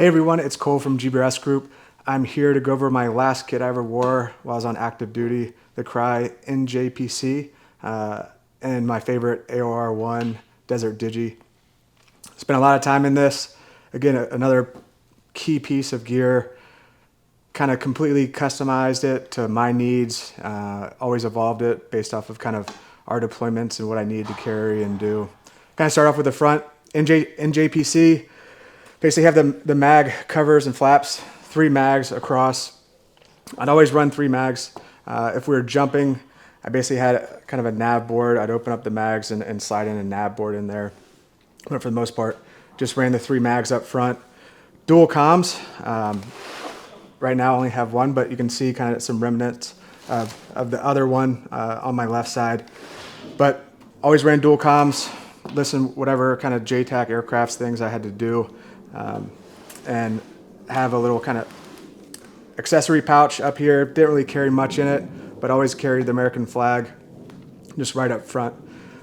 Hey everyone, it's Cole from GBRS Group. I'm here to go over my last kit I ever wore while I was on active duty, the Crye NJPC, and my favorite AOR1 Desert Digi. Spent a lot of time in this. Again, another key piece of gear. Kind of completely customized it to my needs. Always evolved it based off of kind of our deployments and what I needed to carry and do. Kind of start off with the front, NJPC. Basically have the mag covers and flaps, 3 mags across. I'd always run 3 mags. If we were jumping, I basically had kind of a nav board. I'd open up the mags and slide in a nav board in there. But for the most part, just ran the 3 mags up front. Dual comms. Right now I only have one, but you can see kind of some remnants of the other one on my left side. But always ran dual comms, listen whatever kind of JTAC aircrafts things I had to do. And have a little kind of accessory pouch up here. Didn't really carry much in it, but always carried the American flag just right up front.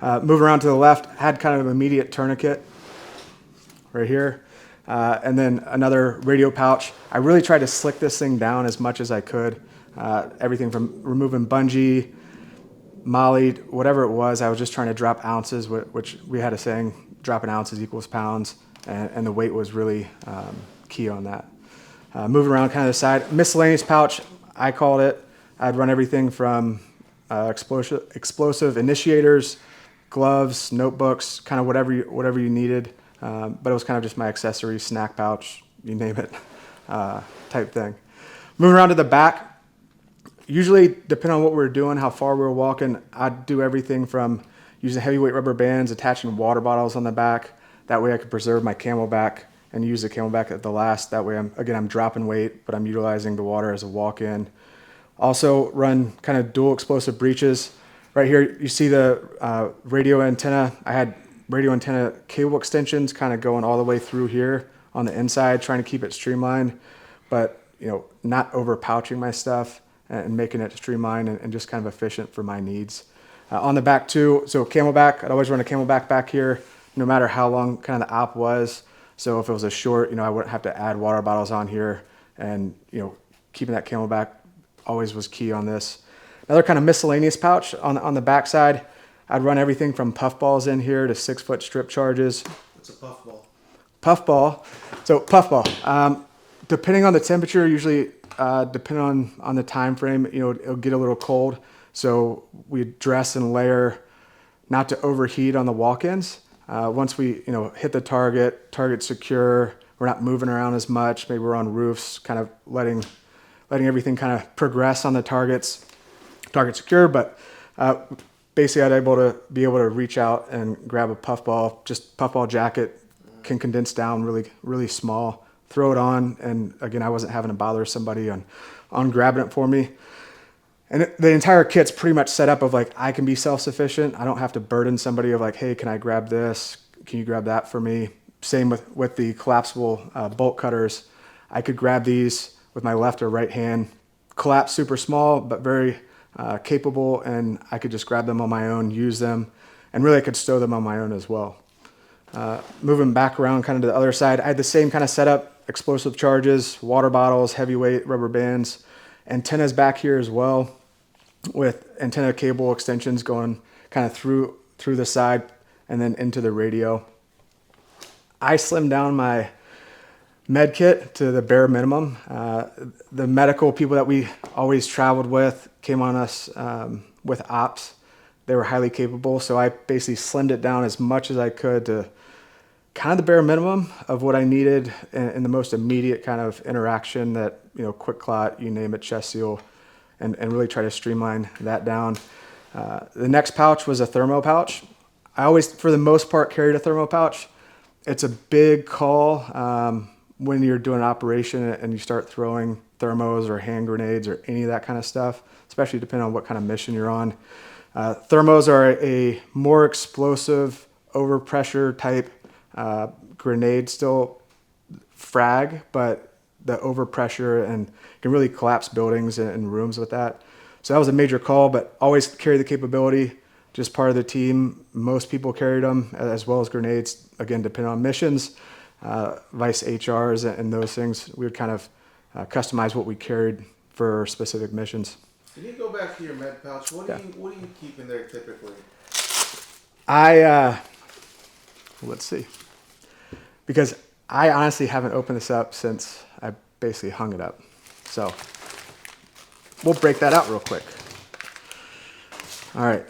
Moving around to the left, had kind of an immediate tourniquet right here. And then another radio pouch. I really tried to slick this thing down as much as I could. Everything from removing bungee, molly, whatever it was, I was just trying to drop ounces, which we had a saying, dropping ounces equals pounds. And the weight was really key on that. Moving around kind of the side, miscellaneous pouch, I called it. I'd run everything from explosive initiators, gloves, notebooks, kind of whatever you needed. But it was kind of just my accessory, snack pouch, you name it, type thing. Moving around to the back, usually depending on what we were doing, how far we were walking, I'd do everything from using heavyweight rubber bands, attaching water bottles on the back. That way I could preserve my camelback and use the camelback at the last. That way I'm dropping weight, but I'm utilizing the water as a walk-in. Also run kind of dual explosive breeches. Right here you see the radio antenna. I had radio antenna cable extensions kind of going all the way through here on the inside, trying to keep it streamlined, but not over pouching my stuff and making it streamlined and just kind of efficient for my needs. On the back too, so camelback, I'd always run a camelback back here, no matter how long kind of the op was. So if it was a short, I wouldn't have to add water bottles on here, and keeping that camelback always was key on this. Another kind of miscellaneous pouch on the back side, I'd run everything from puffballs in here to 6-foot strip charges. What's a puffball? Puffball. So puffball, depending on the temperature, usually depending on the time frame, it'll get a little cold. So we dress and layer not to overheat on the walk-ins. Once we hit the target secure, we're not moving around as much. Maybe we're on roofs, kind of letting everything kind of progress on the target secure. But basically, I'd be able to reach out and grab a puffball. Just puffball jacket can condense down really small. Throw it on, and again, I wasn't having to bother somebody on grabbing it for me. And the entire kit's pretty much set up of I can be self-sufficient. I don't have to burden somebody of hey, can I grab this? Can you grab that for me? Same with the collapsible bolt cutters. I could grab these with my left or right hand. Collapse super small, but very capable, and I could just grab them on my own, use them, and really I could stow them on my own as well. Moving back around kind of to the other side, I had the same kind of setup, explosive charges, water bottles, heavyweight rubber bands, antennas back here as well, with antenna cable extensions going kind of through the side and then into the radio. I slimmed down my med kit to the bare minimum. The medical people that we always traveled with came on us with ops. They were highly capable, so I basically slimmed it down as much as I could to kind of the bare minimum of what I needed in the most immediate kind of interaction that, quick clot, you name it, chest seal, and really try to streamline that down. The next pouch was a thermo pouch. I always, for the most part, carried a thermo pouch. It's a big call when you're doing an operation and you start throwing thermos or hand grenades or any of that kind of stuff, especially depending on what kind of mission you're on. Thermos are a more explosive, overpressure type grenade, still frag, but the overpressure and can really collapse buildings and rooms with that. So that was a major call, but always carry the capability. Just part of the team. Most people carried them, as well as grenades, again, depending on missions. vice HRs and those things. We would kind of customize what we carried for specific missions. Can you go back to your med pouch? What do you keep in there typically? Let's see. Because I honestly haven't opened this up since I basically hung it up. So we'll break that out real quick. All right.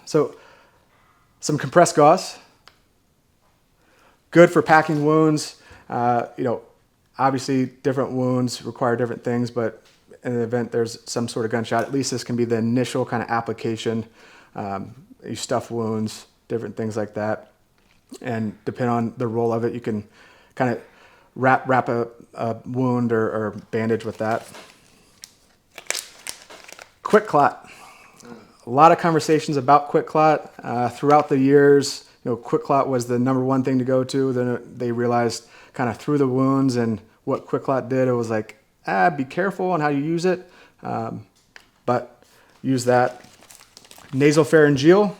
So some compressed gauze. Good for packing wounds. Obviously different wounds require different things, but in the event there's some sort of gunshot, at least this can be the initial kind of application. You stuff wounds, different things like that. And depending on the role of it, you can kind of wrap a wound or bandage with that. Quick clot. A lot of conversations about quick clot throughout the years. Quick clot was the number one thing to go to. Then they realized kind of through the wounds and what quick clot did, it was like, be careful on how you use it, but use that. Nasopharyngeal.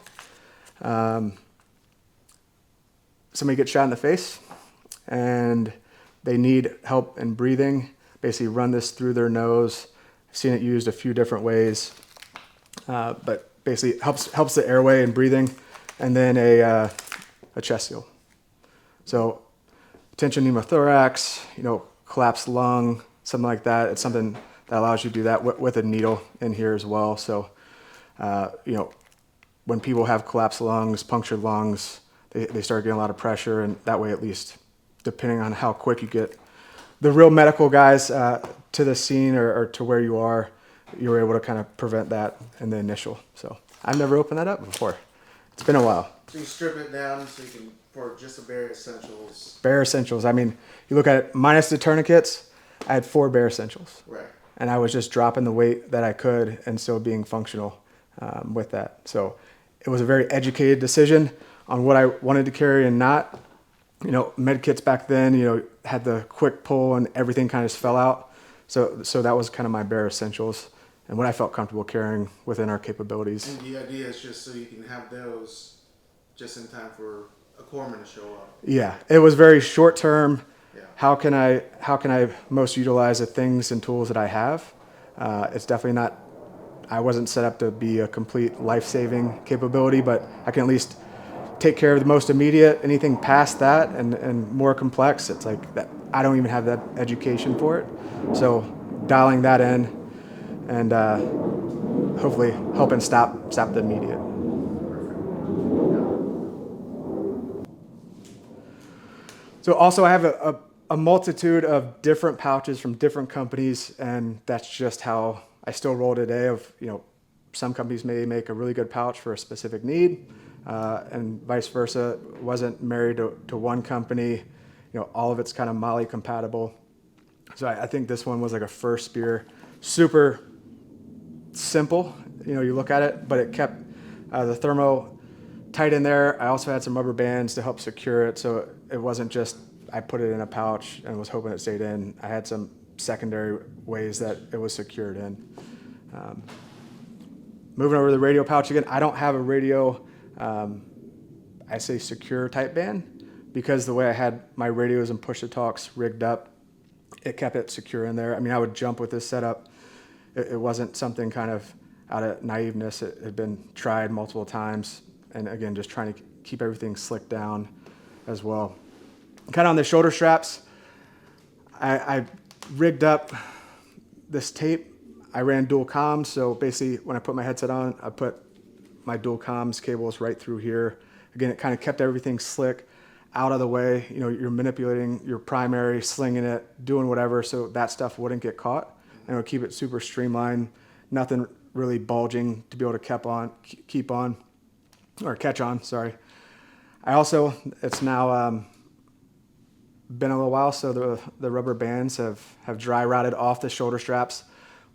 Somebody gets shot in the face and they need help in breathing. Basically run this through their nose. I've seen it used a few different ways, but basically helps the airway and breathing. And then a chest seal. So tension pneumothorax, collapsed lung, something like that. It's something that allows you to do that with a needle in here as well. So, when people have collapsed lungs, punctured lungs, they start getting a lot of pressure, and that way, at least, depending on how quick you get the real medical guys to the scene or to where you are, you're able to kind of prevent that in the initial. So I've never opened that up before. It's been a while. So you strip it down so you can, for just the bare essentials. Bare essentials. I mean, you look at it, minus the tourniquets, I had 4 bare essentials. Right. And I was just dropping the weight that I could and still being functional with that. So it was a very educated decision on what I wanted to carry and not. Med kits back then, had the quick pull and everything kind of just fell out. So that was kind of my bare essentials and what I felt comfortable carrying within our capabilities. And the idea is just so you can have those just in time for a corpsman to show up. Yeah, it was very short term. Yeah. How can I most utilize the things and tools that I have? It's definitely not. I wasn't set up to be a complete life-saving capability, but I can at least take care of the most immediate. Anything past that and more complex, it's like that. I don't even have that education for it. So dialing that in and hopefully helping stop the immediate. So also I have a multitude of different pouches from different companies, and that's just how I still roll today. Some companies may make a really good pouch for a specific need, and vice versa. Wasn't married to one company. All of it's kind of MOLLE compatible. So I think this one was like a first spear, super simple. You look at it, but it kept the thermo tight in there. I also had some rubber bands to help secure it, so it wasn't just I put it in a pouch and was hoping it stayed in. I had some secondary ways that it was secured in. Moving over to the radio pouch again, I don't have a radio, I say secure type band, because the way I had my radios and push-to-talks rigged up, it kept it secure in there. I mean, I would jump with this setup. It wasn't something kind of out of naiveness. It had been tried multiple times, and again, just trying to keep everything slicked down as well. Kind of on the shoulder straps, I rigged up this tape. I ran dual comms, so basically when I put my headset on, I put my dual comms cables right through here. Again, it kind of kept everything slick, out of the way. You're manipulating your primary, slinging it, doing whatever, so that stuff wouldn't get caught, and it would keep it super streamlined. Nothing really bulging to be able to catch on. Sorry. I also, it's now been a little while, so the rubber bands have dry rotted off the shoulder straps.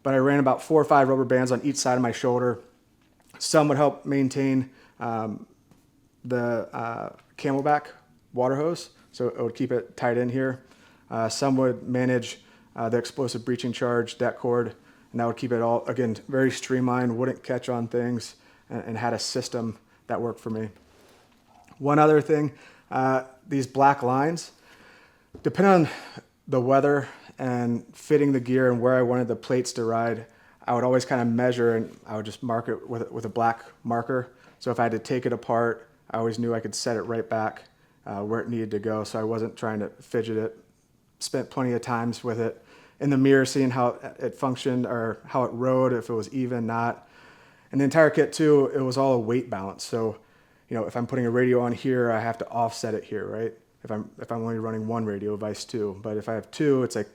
But I ran about 4 or 5 rubber bands on each side of my shoulder. Some would help maintain the Camelback water hose, so it would keep it tight in here. Some would manage the explosive breaching charge, det cord, and that would keep it all, again, very streamlined, wouldn't catch on things, and had a system that worked for me. One other thing, These black lines, depending on the weather and fitting the gear and where I wanted the plates to ride, I would always kind of measure and I would just mark it with a black marker. So if I had to take it apart, I always knew I could set it right back where it needed to go. So I wasn't trying to fidget it. Spent plenty of times with it in the mirror, seeing how it functioned or how it rode, if it was even, not. And the entire kit too, it was all a weight balance. So, if I'm putting a radio on here, I have to offset it here, right? If I'm only running one radio, vice two. But if I have two, it's like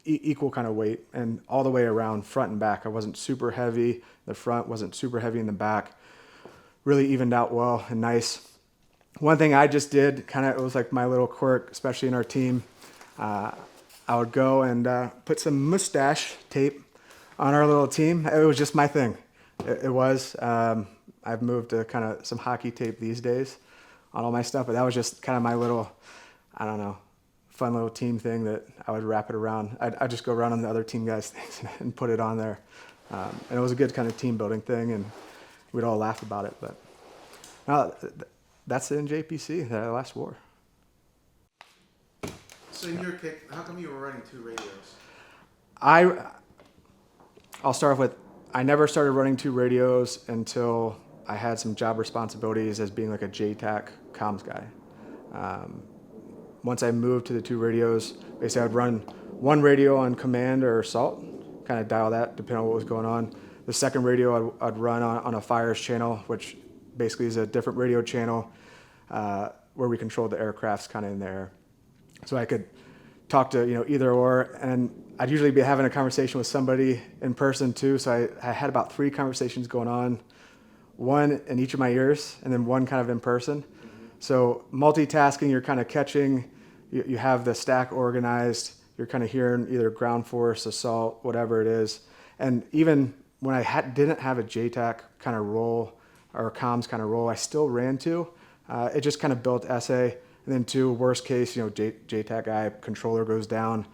equal kind of weight, and all the way around, front and back. I wasn't super heavy in the front, wasn't super heavy in the back. Really evened out well and nice. One thing I just did, it was like my little quirk, especially in our team. I would go and put some mustache tape on our little team. It was just my thing. It was. I've moved to kind of some hockey tape these days on all my stuff, but that was just kind of my little, fun little team thing that I would wrap it around. I'd just go around on the other team guys' things and put it on there. And it was a good kind of team building thing, and we'd all laugh about it. But that's the NJPC that I last wore. So in your kit, how come you were running 2 radios? I'll start off with, I never started running 2 radios until I had some job responsibilities as being like a JTAC comms guy. Once I moved to the 2 radios, basically I'd run one radio on command or assault, kind of dial that depending on what was going on. The second radio I'd run on a fires channel, which basically is a different radio channel where we controlled the aircrafts kind of in the air. So I could talk to either or, and I'd usually be having a conversation with somebody in person too. So I had about 3 conversations going on, one in each of my ears, and then one kind of in person. So multitasking, you're kind of catching, you have the stack organized, you're kind of hearing either ground force, assault, whatever it is. And even when I didn't have a JTAC kind of role or comms kind of role, I still ran 2. It just kind of built SA. And then 2, worst case, JTAC guy, controller goes down,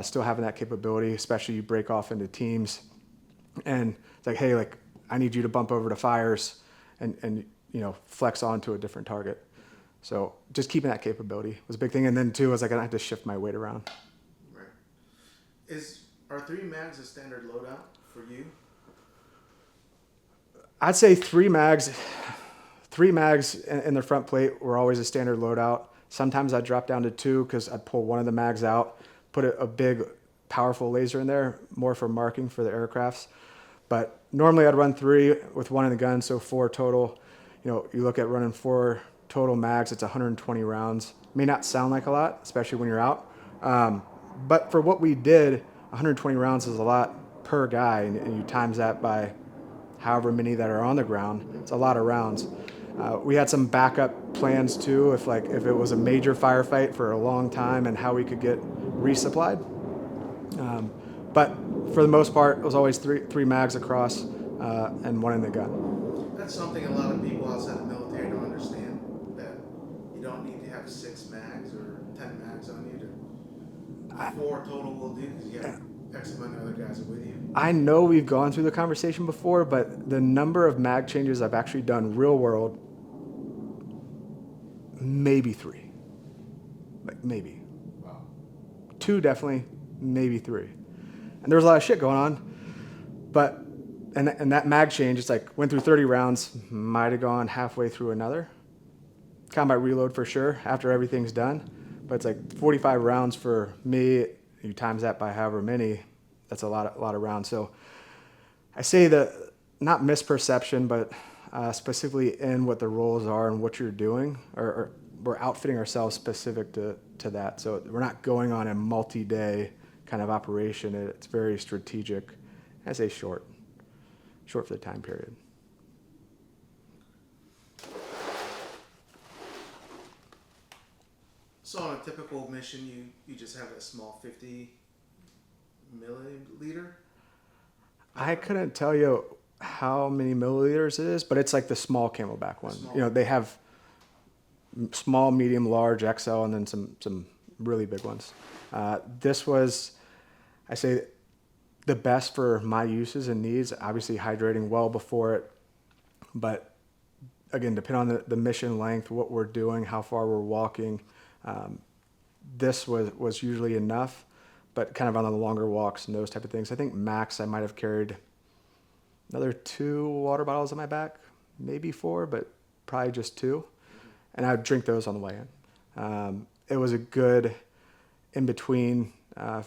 still having that capability, especially you break off into teams. And it's like, hey, I need you to bump over to fires and flex onto a different target. So just keeping that capability was a big thing. And then 2, I was like, I don't have to shift my weight around. Right. Are 3 mags a standard loadout for you? I'd say 3 mags in the front plate were always a standard loadout. Sometimes I'd drop down to 2 because I'd pull one of the mags out, put a big, powerful laser in there, more for marking for the aircrafts. But normally I'd run 3 with 1 in the gun, so 4 total. You look at running 4 total mags, it's 120 rounds. May not sound like a lot, especially when you're out. But for what we did, 120 rounds is a lot per guy, and you times that by however many that are on the ground. It's a lot of rounds. We had some backup plans too, if it was a major firefight for a long time and how we could get resupplied. But for the most part, it was always three mags across and 1 in the gun. That's something a lot of people outside the military don't understand, that you don't need to have 6 mags or 10 mags on you. 4 total will do because you have X amount of other guys are with you. I know we've gone through the conversation before, but the number of mag changes I've actually done real world, maybe 3. Maybe. Wow. 2 definitely, maybe 3. And there was a lot of shit going on, but and that mag change, it's went through 30 rounds, might have gone halfway through another. Combat reload for sure after everything's done, but it's 45 rounds for me. You times that by however many, that's a lot of rounds. So I say that not misperception, but specifically in what the roles are and what you're doing, or we're outfitting ourselves specific to that. So we're not going on a multi-day kind of operation. It's very strategic. I say short for the time period. So on a typical mission, you just have a small 50 milliliter? I couldn't tell you how many milliliters it is, but it's the small Camelback one. They have small, medium, large, XL, and then some really big ones. This was, I say, the best for my uses and needs. Obviously hydrating well before it, but again, depending on the mission length, what we're doing, how far we're walking, this was usually enough, but kind of on the longer walks and those type of things. I think max I might have carried another 2 water bottles on my back, maybe 4, but probably just 2. And I would drink those on the way in. It was a good in between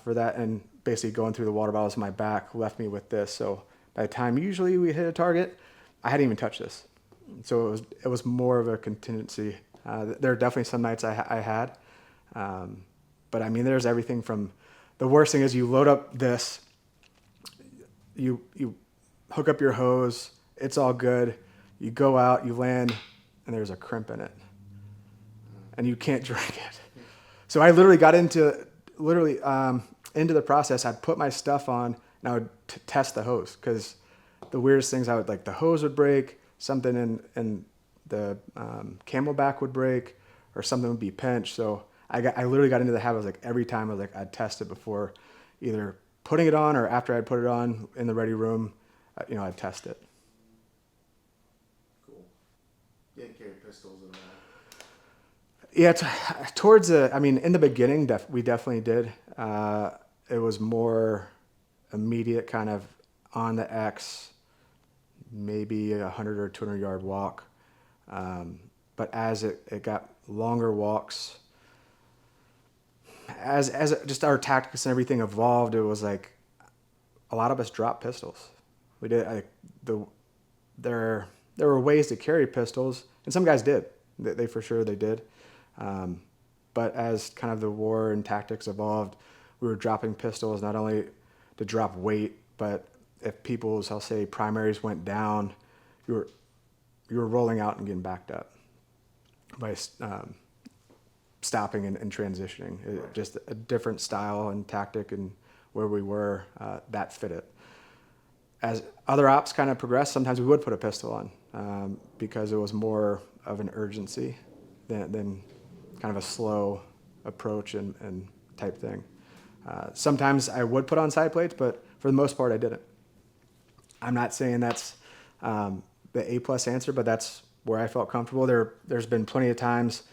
for that, and basically going through the water bottles on my back left me with this. So by the time usually we hit a target, I hadn't even touched this. So it was more of a contingency. There are definitely some nights I had, but I mean, there's everything from the worst thing is you load up this, you hook up your hose, it's all good. You go out, you land, and there's a crimp in it, and you can't drink it. So I literally got into the process. I'd put my stuff on and I would test the hose, because the weirdest things the hose would break, something in the camelback would break, or something would be pinched. So I literally got into the habit. Every time I'd test it before either putting it on or after I'd put it on in the ready room, I'd test it. Cool. You didn't carry pistols in that. Yeah, in the beginning, we definitely did. It was more immediate, kind of on the X, maybe 100 or 200 yard walk. But as it got longer walks, as just our tactics and everything evolved, it was a lot of us dropped pistols. We did. There were ways to carry pistols, and some guys did. They for sure they did. But as kind of the war and tactics evolved, we were dropping pistols not only to drop weight, but if people's, I'll say, primaries went down, you were rolling out and getting backed up by stopping and transitioning. Right. Just a different style and tactic, and where we were, that fit it. As other ops kind of progressed, sometimes we would put a pistol on because it was more of an urgency than kind of a slow approach and type thing. Sometimes I would put on side plates, but for the most part I didn't. I'm not saying that's the A+ answer, but that's where I felt comfortable. There's been plenty of times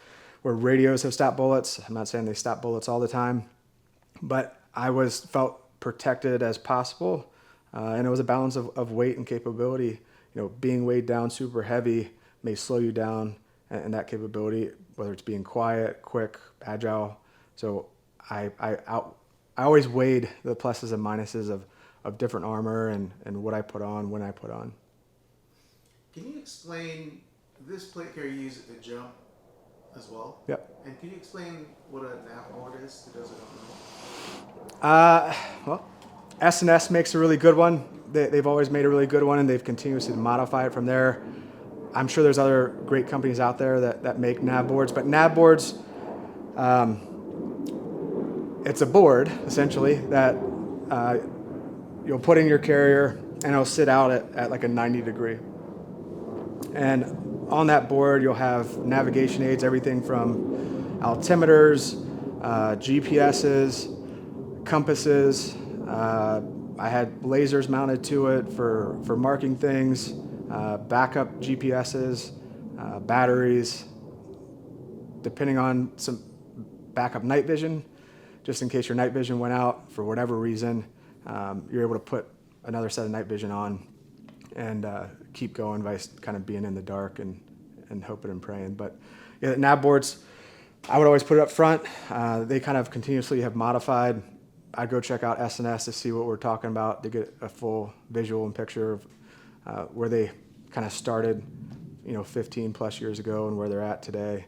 where radios have stopped bullets. I'm not saying they stop bullets all the time, but I felt protected as possible, and it was a balance of weight and capability. Being weighed down super heavy may slow you down, and that capability, whether it's being quiet, quick, agile. So I always weighed the pluses and minuses of different armor and what I put on when I put on. Can you explain this plate carrier? You use it to jump as well? Yep. And can you explain what a Nav Board is to those who don't know? Well, S&S makes a really good one. They've always made a really good one, and they've continuously modified it from there. I'm sure there's other great companies out there that make Nav Boards, but Nav Boards, it's a board essentially that you'll put in your carrier, and it'll sit out at like a 90 degree. And on that board, you'll have navigation aids, everything from altimeters, GPSs, compasses. I had lasers mounted to it for marking things, backup GPSs, batteries, depending on some backup night vision, just in case your night vision went out for whatever reason. You're able to put another set of night vision on and keep going by kind of being in the dark and hoping and praying. But yeah, nav boards, I would always put it up front. They kind of continuously have modified. I'd go check out S&S to see what we're talking about, to get a full visual and picture of where they kind of started, 15 plus years ago and where they're at today.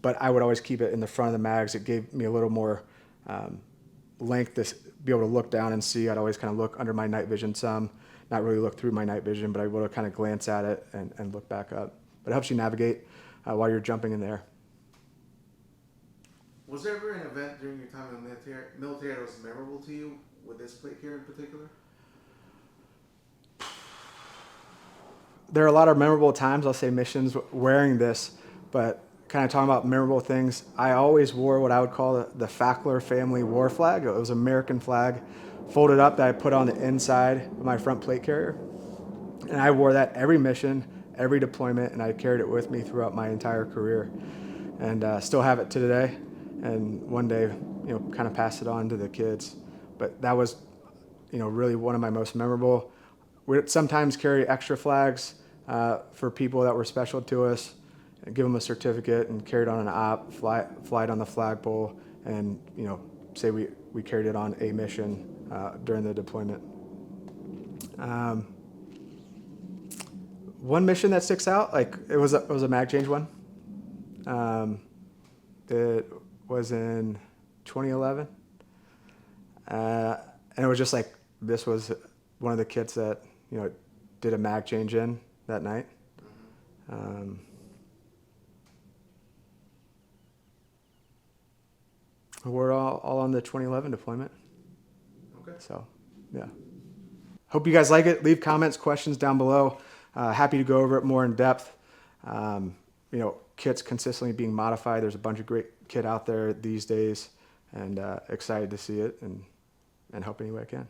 But I would always keep it in the front of the mags. It gave me a little more length to be able to look down and see. I'd always kind of look under my night vision some, not really look through my night vision, but I would kind of glance at it and look back up. But it helps you navigate while you're jumping in the air. Was there ever an event during your time in the military that was memorable to you with this plate carrier in particular? There are a lot of memorable times, I'll say missions, wearing this, but kind of talking about memorable things, I always wore what I would call the Fackler family war flag. It was an American flag folded up that I put on the inside of my front plate carrier. And I wore that every mission, every deployment, and I carried it with me throughout my entire career, and still have it to today. And one day, kind of pass it on to the kids. But that was, really one of my most memorable. We'd sometimes carry extra flags for people that were special to us, and give them a certificate, and carry it on an op, fly it on the flagpole, and say we carried it on a mission during the deployment. One mission that sticks out, like it was a mag change one. It was in 2011, and it was just like this was one of the kits that did a mag change in that night. We're all on the 2011 deployment. Okay. So, yeah. Hope you guys like it. Leave comments, questions down below. Happy to go over it more in depth. Kits consistently being modified. There's a bunch of great kit out there these days, and excited to see it and help any way I can.